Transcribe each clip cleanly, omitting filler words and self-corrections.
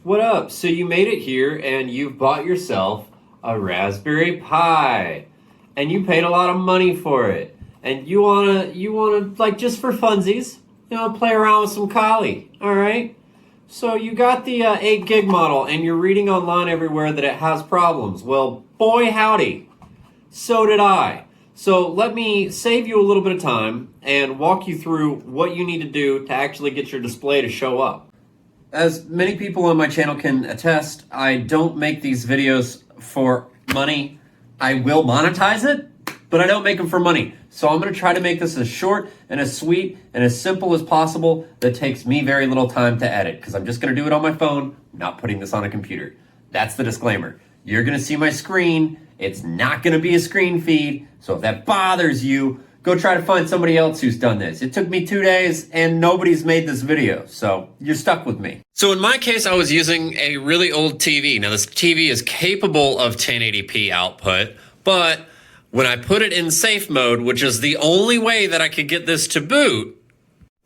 What up? So you made it here and you've bought yourself a Raspberry Pi and you paid a lot of money for it. And you wanna like just for funsies, play around with some Kali, all right? So you got the 8 gig model and you're reading online everywhere that it has problems. Well, boy howdy, so did I. So let me save you a little bit of time and walk you through what you need to do to actually get your display to show up. As many people on my channel can attest, I don't make these videos for money. I will monetize it, but I don't make them for money. So I'm gonna try to make this as short and as sweet and as simple as possible that takes me very little time to edit, because I'm just gonna do it on my phone, not putting this on a computer. That's the disclaimer. You're gonna see my screen. It's not gonna be a screen feed. So if that bothers you, go try to find somebody else who's done this. It took me 2 days and nobody's made this video, so you're stuck with me. So in my case, I was using a really old TV. Now this TV is capable of 1080p output, but when I put it in safe mode, which is the only way that I could get this to boot,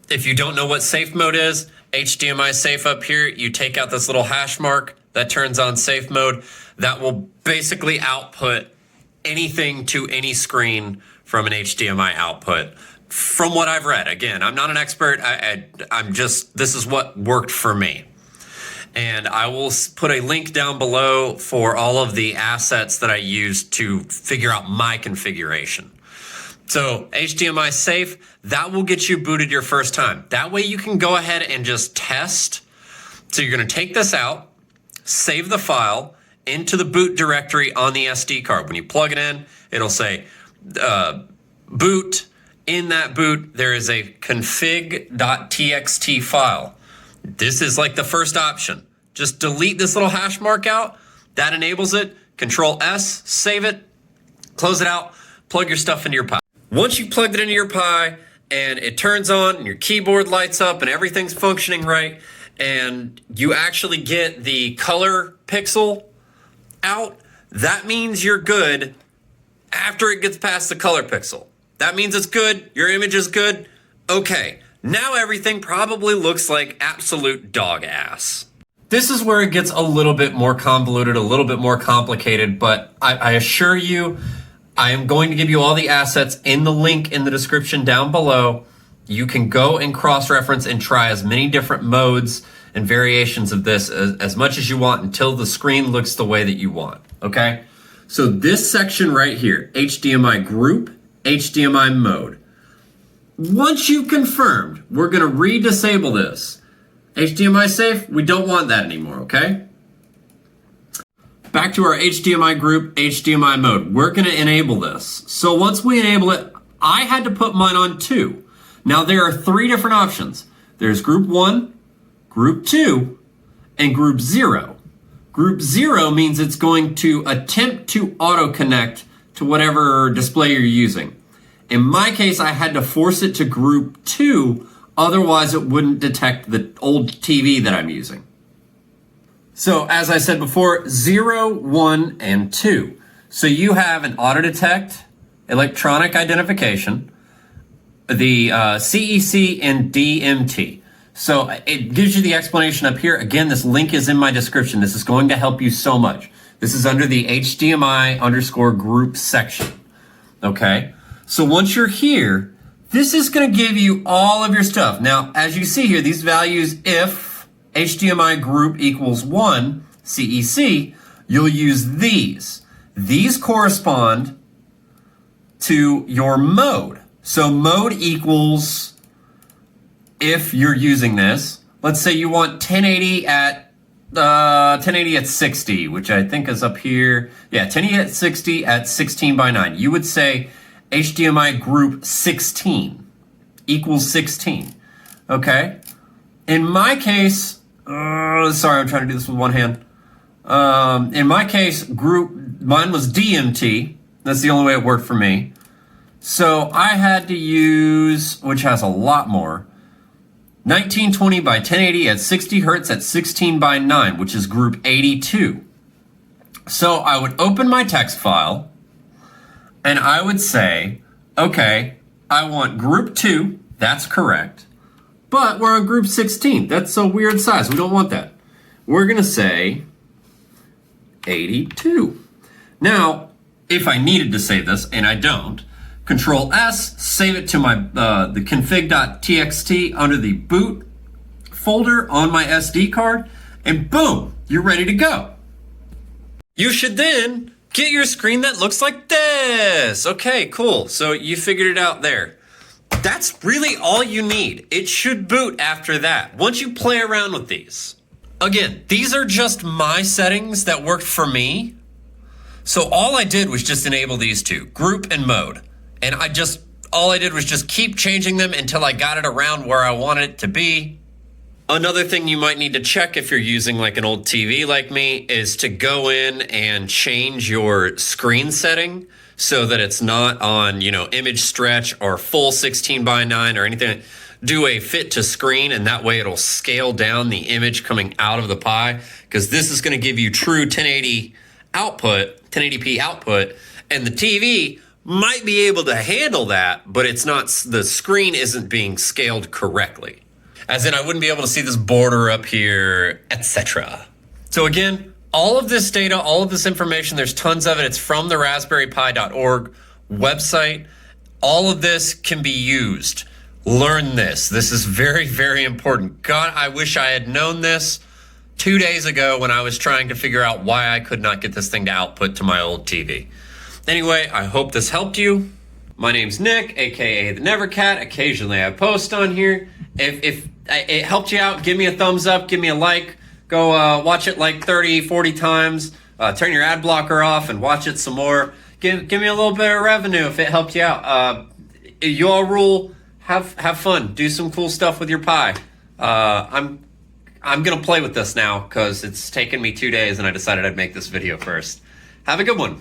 if you don't know what safe mode is, HDMI safe up here, you take out this little hash mark that turns on safe mode. That will basically output anything to any screen from an HDMI output. From what I've read, again, I'm not an expert. I'm just, this is what worked for me. And I will put a link down below for all of the assets that I used to figure out my configuration. So HDMI safe, that will get you booted your first time. That way you can go ahead and just test. So you're gonna take this out, save the file into the boot directory on the SD card. When you plug it in, it'll say boot. In that boot, there is a config.txt file. This is like the first option. Just delete this little hash mark out. That enables it. Control S, save it, close it out, plug your stuff into your Pi. Once you've plugged it into your Pi and it turns on and your keyboard lights up and everything's functioning right, and you actually get the color pixel out, that means you're good after it gets past the color pixel. That means it's good, your image is good. Okay, now everything probably looks like absolute dog ass. This is where it gets a little bit more convoluted, a little bit more complicated, but I assure you, I am going to give you all the assets in the link in the description down below. You can go and cross-reference and try as many different modes and variations of this as much as you want until the screen looks the way that you want, okay? So this section right here, HDMI group, HDMI mode. Once you've confirmed, we're gonna re-disable this. HDMI safe, we don't want that anymore, okay? Back to our HDMI group, HDMI mode. We're gonna enable this. So once we enable it, I had to put mine on 2. Now there are 3 different options. There's group 1, group 2, and group 0. Group 0 means it's going to attempt to auto-connect to whatever display you're using. In my case, I had to force it to group 2, otherwise it wouldn't detect the old TV that I'm using. So as I said before, 0, 1, and 2. So you have an auto detect, electronic identification, the CEC, and DMT. So it gives you the explanation up here. Again, this link is in my description. This is going to help you so much. This is under the HDMI_group section, okay? So once you're here, this is gonna give you all of your stuff. Now, as you see here, these values, if HDMI group equals 1, CEC, you'll use these. These correspond to your mode. So mode equals, if you're using this, let's say you want 1080 at 60, which I think is up here. Yeah, 1080 at 60 at 16:9. You would say HDMI group 16 equals 16, okay? In my case, sorry, I'm trying to do this with one hand. In my case, mine was DMT. That's the only way it worked for me. So I had to use, which has a lot more, 1920 by 1080 at 60 hertz at 16:9, which is group 82. So I would open my text file and I would say, okay, I want group 2, that's correct, but we're on group 16. That's a weird size, we don't want that. we're going to say 82. Now, if I needed to save this, and I don't, Control S, save it to my the config.txt under the boot folder on my SD card, and boom, you're ready to go. You should then get your screen that looks like this. Okay, cool. So you figured it out there. That's really all you need. It should boot after that, once you play around with these. Again, these are just my settings that worked for me. So all I did was just enable these two, group and mode. And all I did was just keep changing them until I got it around where I wanted it to be. Another thing you might need to check if you're using like an old TV like me is to go in and change your screen setting so that it's not on, image stretch or full 16:9 or anything. Do a fit to screen, and that way it'll scale down the image coming out of the Pi, because this is going to give you true 1080p output, and the TV might be able to handle that, but it's not, the screen isn't being scaled correctly. As in, I wouldn't be able to see this border up here, etc. So again, all of this data, all of this information, there's tons of it. It's from the raspberrypi.org website. All of this can be used. Learn this. This is very, very important. God, I wish I had known this 2 days ago when I was trying to figure out why I could not get this thing to output to my old TV. Anyway, I hope this helped you. My name's Nick, aka the Nevercat. Occasionally I post on here. If it helped you out, give me a thumbs up, give me a like. Go watch it like 30, 40 times. Turn your ad blocker off and watch it some more. Give me a little bit of revenue if it helped you out. You all rule. Have fun. Do some cool stuff with your Pi. I'm gonna play with this now because it's taken me 2 days and I decided I'd make this video first. Have a good one.